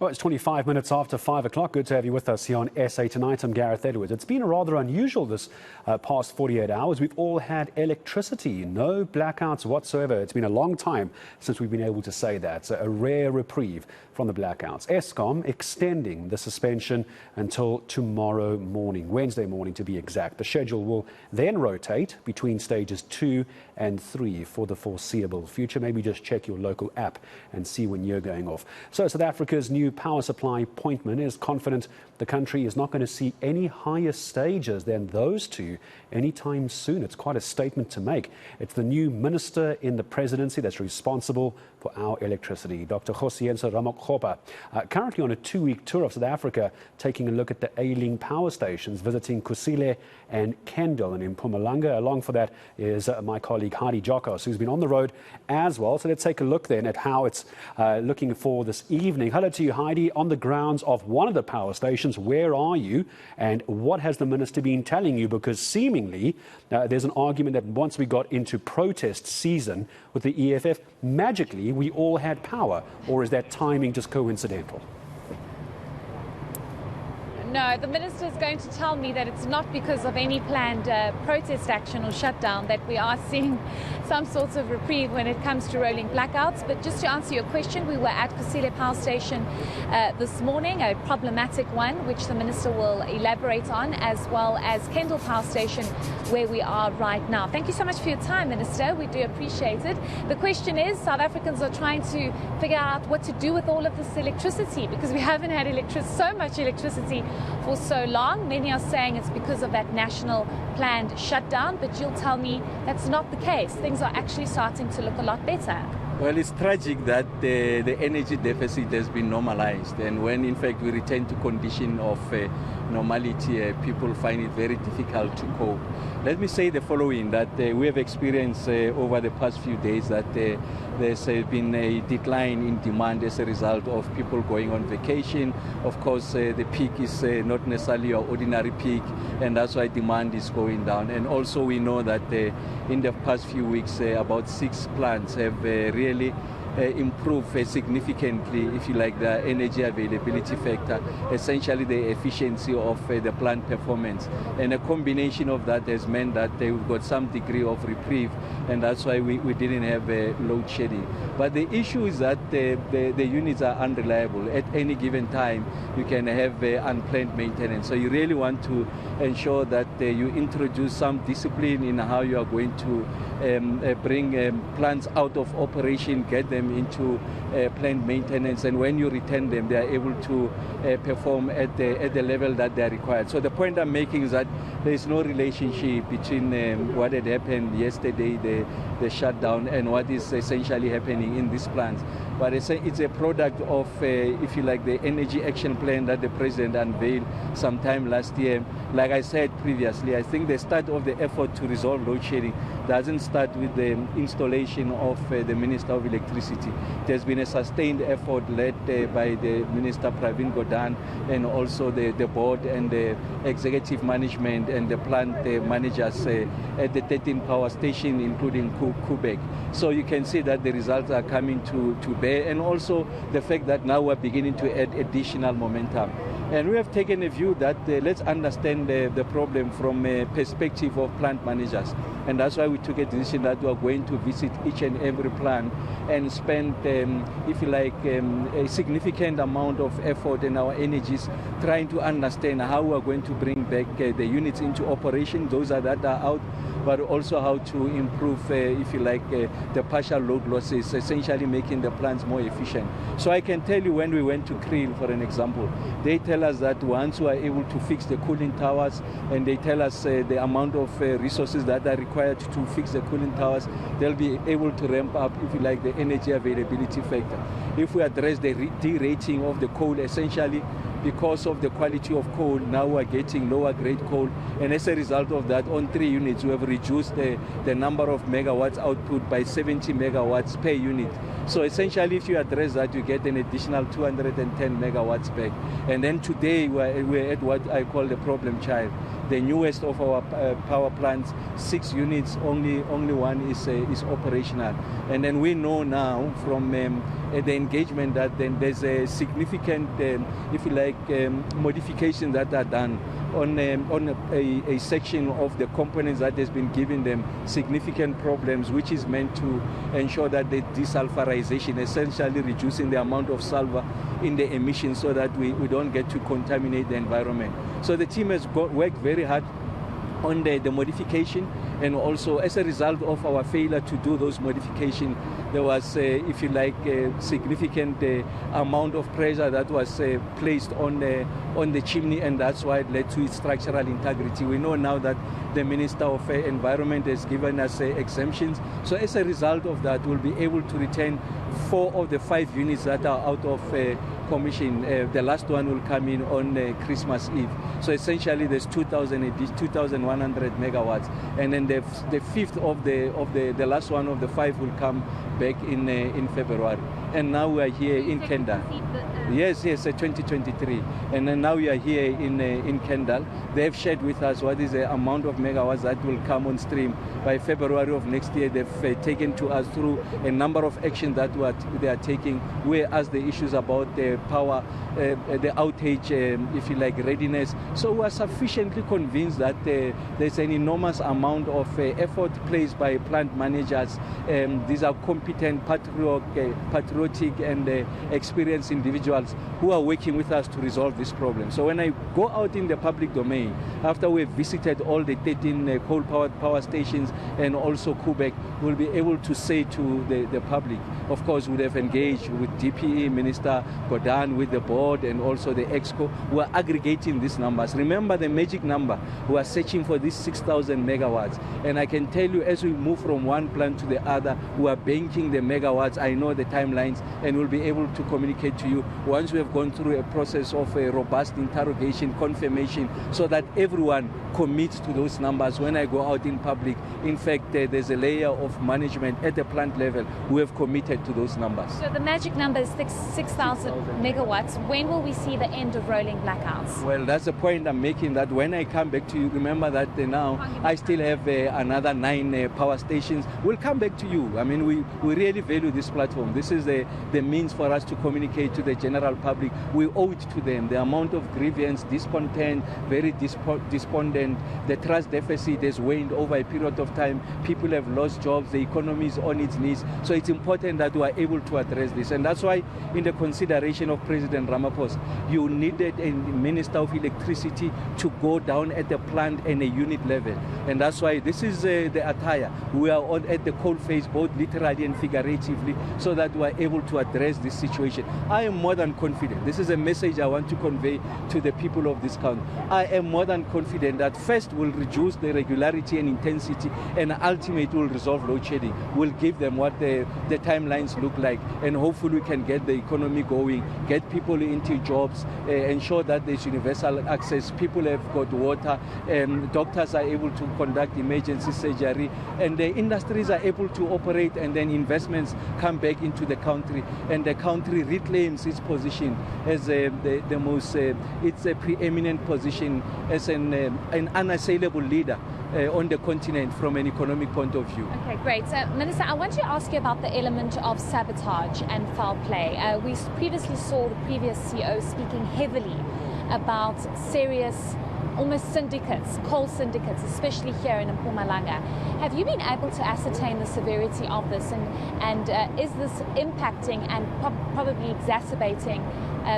Well, it's 25 minutes after 5 o'clock. Good to have you with us here on SA Tonight. I'm Gareth Edwards. It's been rather unusual this past 48 hours. We've all had electricity, no blackouts whatsoever. It's been a long time since we've been able to say that. So a rare reprieve from the blackouts. Eskom extending the suspension until tomorrow morning, Wednesday morning to be exact. The schedule will then rotate between stages 2 and 3 for the foreseeable future. Maybe just check your local app and see when you're going off. So South Africa's new power supply appointment is confident the country is not going to see any higher stages than those two anytime soon. It's quite a statement to make. It's the new minister in the presidency that's responsible for our electricity, Dr. Kgosientsho Ramokgopa, currently on a 2-week tour of South Africa, taking a look at the ailing power stations, visiting Kusile and Kendal. And in Mpumalanga, along for that is my colleague Heidi Giokos, who's been on the road as well. So let's take a look then at how it's looking for this evening. Hello to you, Heidi, on the grounds of one of the power stations. Where are you and what has the minister been telling you? Because seemingly there's an argument that once we got into protest season with the EFF, magically we all had power, or is that timing just coincidental? No, the minister is going to tell me that it's not because of any planned protest action or shutdown that we are seeing some sorts of reprieve when it comes to rolling blackouts. But just to answer your question, we were at Kusile Power Station this morning, a problematic one, which the minister will elaborate on, as well as Kendal Power Station, where we are right now. Thank you so much for your time, Minister. We do appreciate it. The question is, South Africans are trying to figure out what to do with all of this electricity, because we haven't had so much electricity for so long. Many are saying it's because of that national planned shutdown, but you'll tell me that's not the case. Things are actually starting to look a lot better. Well, it's tragic that the energy deficit has been normalized, and when in fact we return to condition of normality, people find it very difficult to cope. Let me say the following, that we have experienced over the past few days that there's been a decline in demand as a result of people going on vacation. Of course, the peak is not necessarily your ordinary peak, and that's why demand is going down. And also we know that in the past few weeks, about 6 plants have really improve significantly, if you like, the energy availability factor, essentially the efficiency of the plant performance. And a combination of that has meant that we've got some degree of reprieve, and that's why we didn't have load shedding. But the issue is that the units are unreliable. At any given time, you can have unplanned maintenance. So you really want to ensure that you introduce some discipline in how you are going to bring plants out of operation, get them into planned maintenance, and when you return them, they are able to perform at the level that they are required. So the point I'm making is that there is no relationship between what had happened yesterday, the shutdown, and what is essentially happening in these plants. But it's a product of, if you like, the energy action plan that the president unveiled sometime last year. Like I said previously, I think the start of the effort to resolve load shedding doesn't start with the installation of the Minister of Electricity. There's been a sustained effort led by the Minister Pravin Gordhan, and also the board and the executive management and the plant managers at the 13 power station, including Quebec. So you can see that the results are coming to bear, and also the fact that now we're beginning to add additional momentum. And we have taken a view that let's understand the problem from a perspective of plant managers. And that's why we took a decision that we are going to visit each and every plant and spend, if you like, a significant amount of effort and our energies trying to understand how we are going to bring back the units into operation, those that are out, but also how to improve, if you like, the partial load losses, essentially making the plants more efficient. So I can tell you, when we went to Kriel, for an example, they tell us that once we are able to fix the cooling towers, and they tell us the amount of resources that are required to fix the cooling towers, they'll be able to ramp up, if you like, the energy availability factor. If we address the derating of the coal, essentially because of the quality of coal, now we're getting lower grade coal, and as a result of that, on 3 units we have reduced the number of megawatts output by 70 megawatts per unit. So essentially, if you address that, you get an additional 210 megawatts back. And then today we're at what I call the problem child. The newest of our power plants, 6 units, only one is operational. And then we know now from the engagement that then there's a significant, if you like, modifications that are done on a section of the components that has been giving them significant problems, which is meant to ensure that the desulfurization, essentially reducing the amount of sulfur in the emissions so that we don't get to contaminate the environment. So the team has worked very hard on the modification, and also as a result of our failure to do those modifications, there was, if you like, a significant amount of pressure that was placed on the chimney, and that's why it led to its structural integrity. We know now that the Minister of Environment has given us exemptions. So as a result of that, we'll be able to retain 4 of the 5 units that are out of commission. The last one will come in on Christmas Eve. So essentially there's 2,100 megawatts. And then the 5th of the last one of the 5 will come back in February. And now we are here in Kendal. Yes, 2023. And then now we are here in Kendal. They have shared with us what is the amount of megawatts that will come on stream by February of next year. They've taken to us through a number of actions that they are taking, whereas the issues about the power, the outage, if you like, readiness. So we are sufficiently convinced that there's an enormous amount of effort placed by plant managers. These are competent, patriotic and experienced individuals who are working with us to resolve this problem. So when I go out in the public domain, after we've visited all the 13 coal-powered power stations and also Quebec, we'll be able to say to the public, of course, we'll have engaged with DPE, Minister Godin, with the board and also the EXCO. We're aggregating these numbers. Remember the magic number. We are searching for these 6,000 megawatts. And I can tell you, as we move from one plant to the other, we are banking the megawatts. I know the timelines, and we'll be able to communicate to you once we have gone through a process of a robust interrogation, confirmation, so that everyone commits to those numbers when I go out in public. In fact, there's a layer of management at the plant level who have committed to those numbers. So the magic number is 6,000 megawatts. When will we see the end of rolling blackouts? Well, that's the point I'm making, that when I come back to you, remember that now I still have another 9 power stations. We'll come back to you. I mean, we really value this platform. This is the means for us to communicate to the general public. We owe it to them. The amount of grievance, discontent, very despondent, the trust deficit has waned over a period of time. People have lost jobs. The economy is on its knees. So it's important that we are able to address this. And that's why in the consideration of President Ramokgopa, you needed a Minister of Electricity to go down at the plant and a unit level. And that's why this is the attire. We are on at the cold face, both literally and figuratively, so that we are able to address this situation. I am more than confident. This is a message I want to convey to the people of this country. I am more than confident that first we'll reduce the regularity and intensity, and ultimately will resolve load shedding. We'll give them what the timelines look like, and hopefully we can get the economy going, get people into jobs, ensure that there's universal access, people have got water, doctors are able to conduct emergency surgery, and the industries are able to operate, and then investments come back into the country, and the country reclaims its position as the most, it's a preeminent position as an unassailable leader on the continent from an economic point of view. Okay, great. So, Minister, I want to ask you about the element of sabotage and foul play. We previously saw the previous CEO speaking heavily about serious, almost syndicates, coal syndicates, especially here in Mpumalanga. Have you been able to ascertain the severity of this, and is this impacting and probably exacerbating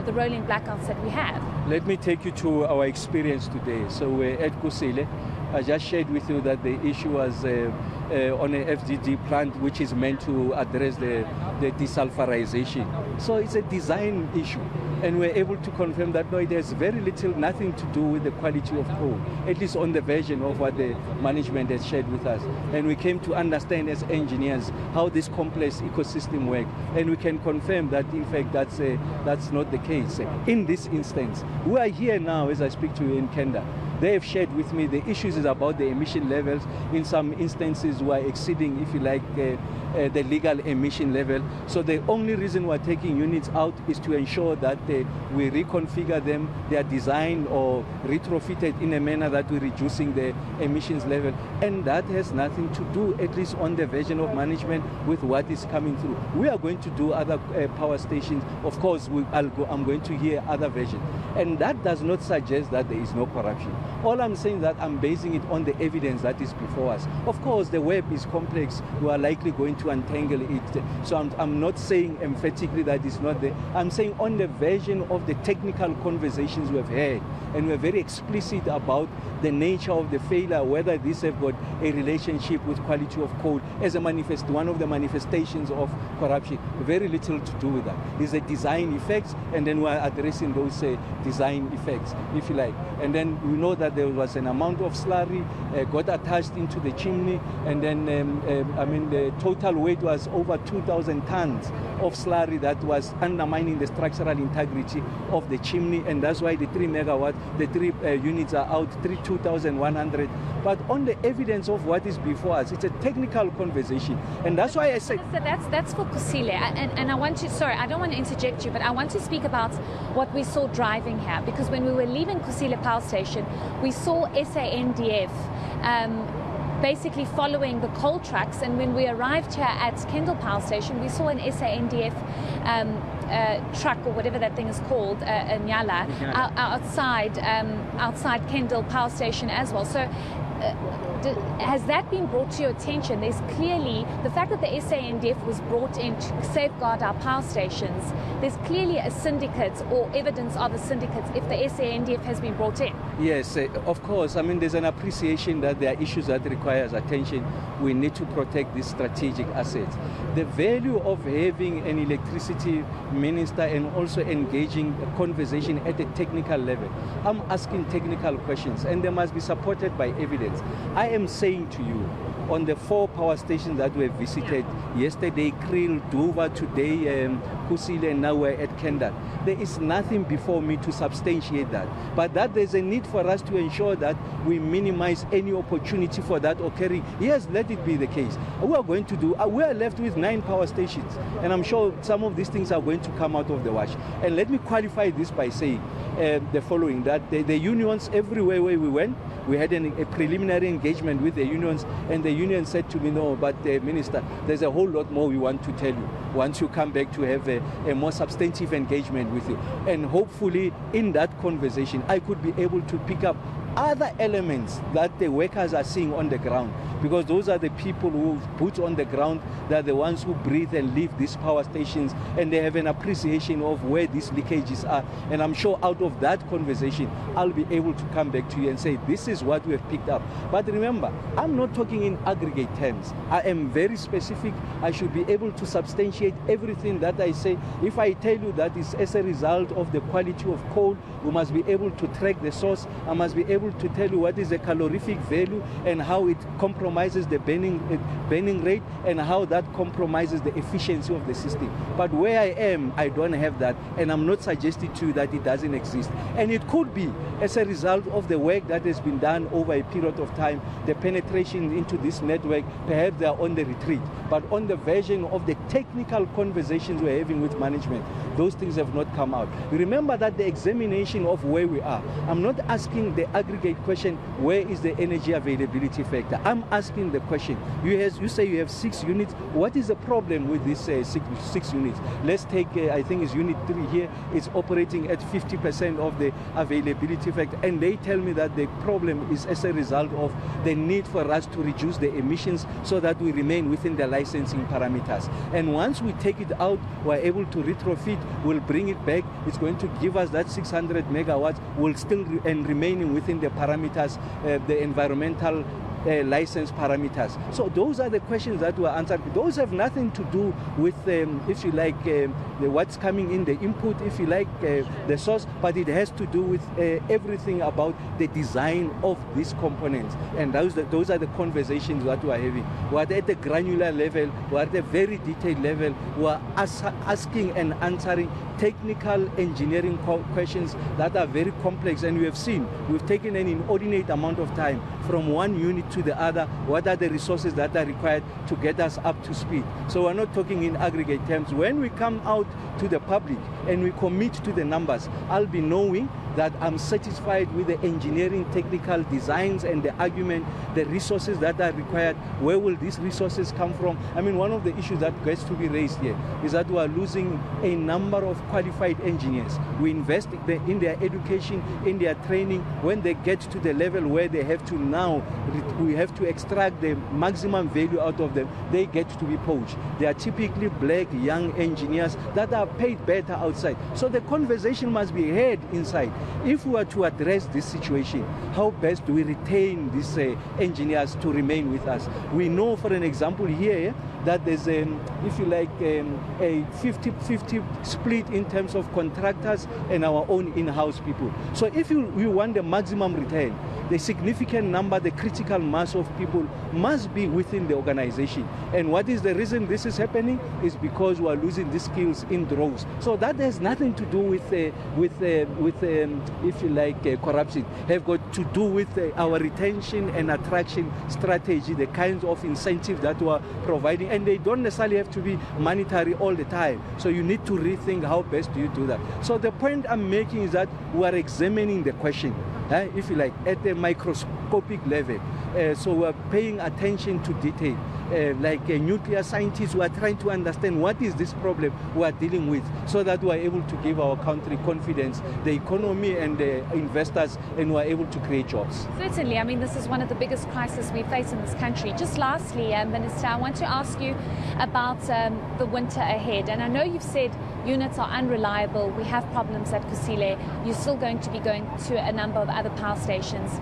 the rolling blackouts that we have? Let me take you to our experience today. So at Kusile, I just shared with you that the issue was on a FGD plant which is meant to address the desulfurization. So it's a design issue, and we're able to confirm that no, it has very little, nothing to do with the quality of coal, at least on the version of what the management has shared with us. And we came to understand as engineers how this complex ecosystem works, and we can confirm that in fact that's not the case. In this instance, we are here now as I speak to you in Kendal. They have shared with me the issues is about the emission levels. In some instances, because we are exceeding, if you like, the legal emission level. So the only reason we're taking units out is to ensure that we reconfigure them, they are designed or retrofitted in a manner that we're reducing the emissions level. And that has nothing to do, at least on the version of management, with what is coming through. We are going to do other power stations. Of course, I'm going to hear other versions. And that does not suggest that there is no corruption. All I'm saying is that I'm basing it on the evidence that is before us. Of course, the web is complex. We are likely going to untangle it. So I'm not saying emphatically that it's not there. I'm saying on the version of the technical conversations we've had, and we're very explicit about the nature of the failure, whether these have got a relationship with quality of code as a one of the manifestations of corruption. Very little to do with that. It's the design effects, and then we're addressing those design effects, if you like. And then we know that there was an amount of slurry got attached into the chimney, and then the total weight was over 2,000 tons of slurry that was undermining the structural integrity of the chimney, and that's why the 3 megawatt, the 3 units are out, 2,100. But on the evidence of what is before us, it's a technical conversation, and that's why I say that's for Kusile. And I want to, sorry, I don't want to interject you, but I want to speak about what we saw driving here, because when we were leaving Kusile Power Station, we saw SANDF basically following the coal trucks, and when we arrived here at Kendal Power Station, we saw an SANDF truck, or whatever that thing is called, Nyala, outside Kendal Power Station as well. So has that been brought to your attention? There's clearly, the fact that the SANDF was brought in to safeguard our power stations, there's clearly a syndicate or evidence of a syndicate if the SANDF has been brought in. Yes, of course. I mean, there's an appreciation that there are issues that requires attention. We need to protect these strategic assets. The value of having an electricity minister and also engaging a conversation at a technical level. I'm asking technical questions, and they must be supported by evidence. I am saying to you, on the 4 power stations that we visited yesterday, Kriel, Duva, today, Kusile, and now we're at Kendal, there is nothing before me to substantiate that. But that there's a need for us to ensure that we minimize any opportunity for that occurring. Yes, let it be the case. We are going to do, we are left with 9 power stations, and I'm sure some of these things are going to come out of the wash. And let me qualify this by saying the following, that the unions, everywhere where we went, we had a preliminary engagement with the unions, and the union said to me, no, but Minister, there's a whole lot more we want to tell you once you come back to have a more substantive engagement with you. And hopefully in that conversation, I could be able to pick up other elements that the workers are seeing on the ground, because those are the people who put on the ground, they're the ones who breathe and live these power stations, and they have an appreciation of where these leakages are. And I'm sure out of that conversation, I'll be able to come back to you and say, this is what we have picked up. But remember, I'm not talking in aggregate terms. I am very specific. I should be able to substantiate everything that I say. If I tell you that it's as a result of the quality of coal, we must be able to track the source. I must be able to tell you what is the calorific value and how it compromises the burning rate, and how that compromises the efficiency of the system. But where I am, I don't have that, and I'm not suggesting to you that it doesn't exist. And it could be as a result of the work that has been done over a period of time, the penetration into this network. Perhaps they are on the retreat, but on the version of the technical conversations we're having with management, those things have not come out. Remember that the examination of where we are, I'm not asking the aggregate question, where is the energy availability factor? I'm asking the question, you say you have 6 units, what is the problem with these 6 units? Let's take, I think it's unit 3 here, it's operating at 50% of the availability factor, and they tell me that the problem is as a result of the need for us to reduce the emissions so that we remain within the licensing parameters. And once we take it out, we're able to retrofit, we'll bring it back, it's going to give us that 600 megawatts, will still remaining within the parameters, the environmental license parameters. So those are the questions that were answered. Those have nothing to do with, if you like, what's coming in, the input, if you like, the source, but it has to do with everything about the design of these components. And those are the conversations that we are having. We're at the granular level, we're at a very detailed level, we're asking and answering technical engineering questions that are very complex, and we have seen, we've taken an inordinate amount of time from one unit to the other, what are the resources that are required to get us up to speed. So we're not talking in aggregate terms. When we come out to the public and we commit to the numbers, I'll be knowing that I'm satisfied with the engineering, technical designs and the argument, the resources that are required. Where will these resources come from? I mean, one of the issues that gets to be raised here is that we are losing a number of qualified engineers. We invest in their education, in their training. When they get to the level where they have to now, we have to extract the maximum value out of them, they get to be poached. They are typically black young engineers that are paid better outside. So the conversation must be had inside. If we are to address this situation, how best do we retain these engineers to remain with us? We know, for an example here, that there's, if you like, a 50-50 split in terms of contractors and our own in-house people. So if we want the maximum return, the significant number, the critical mass of people must be within the organization. And what is the reason this is happening is because we are losing these skills in droves. So that has nothing to do with if you like, corruption. Have got to do with our retention and attraction strategy, the kinds of incentives that we are providing. And they don't necessarily have to be monetary all the time. So you need to rethink how best do you do that. So the point I'm making is that we are examining the question, if you like, at a microscopic level. So we're paying attention to detail. Like nuclear scientists who are trying to understand what is this problem we are dealing with, so that we are able to give our country confidence, the economy and the investors, and we are able to create jobs. Certainly. I mean, this is one of the biggest crises we face in this country. Just lastly, Minister, I want to ask you about the winter ahead. And I know you've said units are unreliable. We have problems at Kusile. You're still going to be going to a number of other power stations.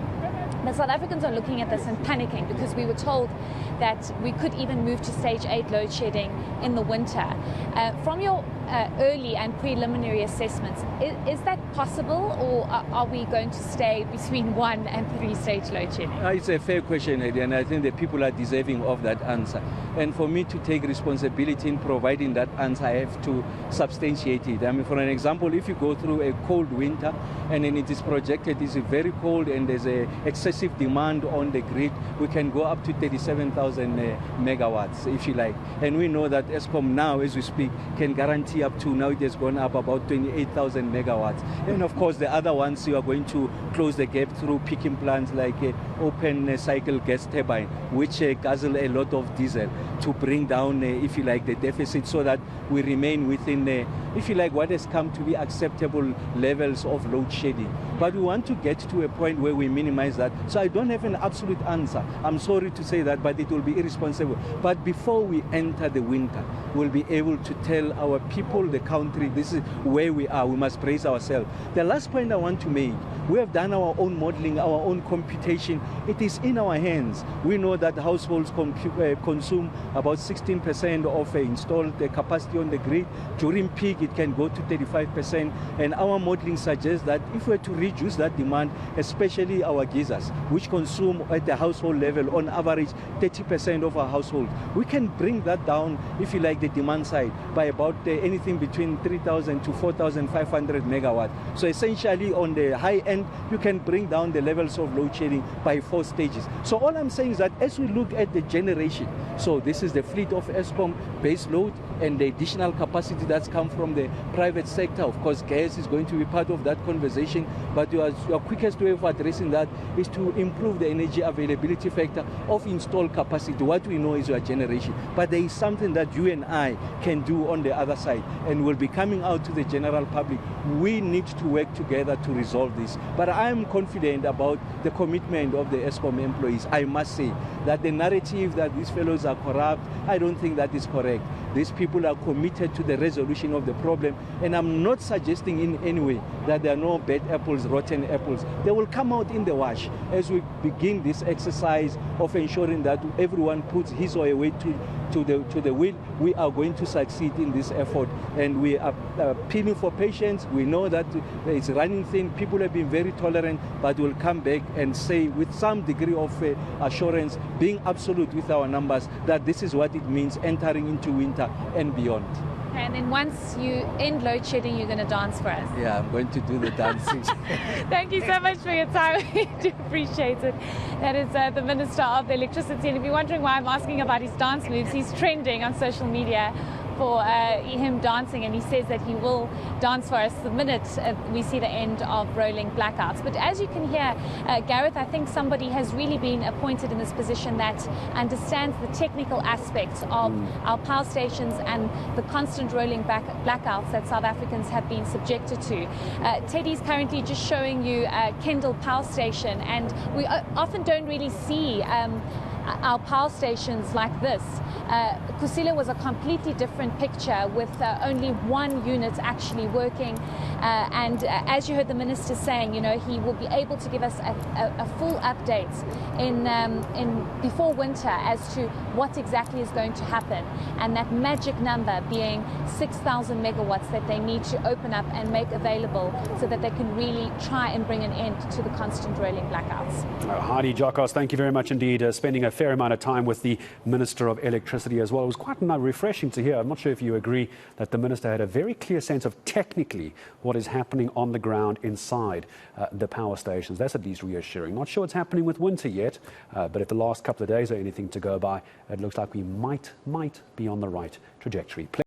The South Africans are looking at this and panicking because we were told that we could even move to stage 8 load shedding in the winter. From your early and preliminary assessments, is that possible, or are we going to stay between 1 and 3 stage load shedding? It's a fair question, Heidi, and I think the people are deserving of that answer. And for me to take responsibility in providing that answer, I have to substantiate it. I mean, for an example, if you go through a cold winter and then it is projected it's very cold and there's a excessive demand on the grid, we can go up to 37,000 megawatts, if you like. And we know that Eskom now, as we speak, can guarantee up to, now it has gone up about 28,000 megawatts. And of course, the other ones, you are going to close the gap through peaking plants like open cycle gas turbine, which guzzle a lot of diesel to bring down, if you like, the deficit, so that we remain within, if you like, what has come to be acceptable levels of load shedding. But we want to get to a point where we minimize that. So I don't have an absolute answer. I'm sorry to say that, but it will be irresponsible. But before we enter the winter, we'll be able to tell our people, the country, this is where we are. We must brace ourselves. The last point I want to make, we have done our own modeling, our own computation. It is in our hands. We know that households consume about 16% of installed capacity on the grid. During peak, it can go to 35%. And our modeling suggests that if we were to reduce that demand, especially our geysers, which consume at the household level on average 30% of our household, we can bring that down, if you like, the demand side by about anything between 3,000 to 4,500 megawatts. So essentially on the high end, you can bring down the levels of load shedding by 4 stages. So all I'm saying is that as we look at the generation, so this is the fleet of Eskom base load and the additional capacity that's come from the private sector. Of course, gas is going to be part of that conversation, but your quickest way of addressing that is to improve the energy availability factor of installed capacity. What we know is your generation, but there is something that you and I can do on the other side, and will be coming out to the general public. We need to work together to resolve this. But I am confident about the commitment of the Eskom employees. I must say that the narrative that these fellows are corrupt, I don't think that is correct. These people are committed to the resolution of the problem, and I'm not suggesting in any way that there are no bad apples, rotten apples. They will come out in the wash as we begin this exercise of ensuring that everyone puts his or her weight to the wheel. We are going to succeed in this effort, and we are appealing for patience. We know that it's running thin. People have been very tolerant, but we'll come back and say with some degree of assurance, being absolute with our numbers, that this is what it means entering into winter and beyond. And then once you end load shedding, you're going to dance for us. Yeah, I'm going to do the dancing. Thank you so much for your time. We do appreciate it. That is the Minister of Electricity. And if you're wondering why I'm asking about his dance moves, he's trending on social media for him dancing, and he says that he will dance for us the minute we see the end of rolling blackouts. But as you can hear, Gareth, I think somebody has really been appointed in this position that understands the technical aspects of our power stations and the constant rolling blackouts that South Africans have been subjected to. Teddy's currently just showing you Kendal Power Station, and we often don't really see our power stations like this. Kusile was a completely different picture with only one unit actually working. And as you heard the minister saying, you know, he will be able to give us a full update in before winter as to what exactly is going to happen. And that magic number being 6,000 megawatts that they need to open up and make available so that they can really try and bring an end to the constant rolling blackouts. Heidi Giokos, thank you very much indeed. Spending a fair amount of time with the Minister of Electricity as well. It was quite refreshing to hear. I'm not sure if you agree that the Minister had a very clear sense of technically what is happening on the ground inside the power stations. That's at least reassuring. Not sure what's happening with winter yet, but if the last couple of days are anything to go by, it looks like we might be on the right trajectory.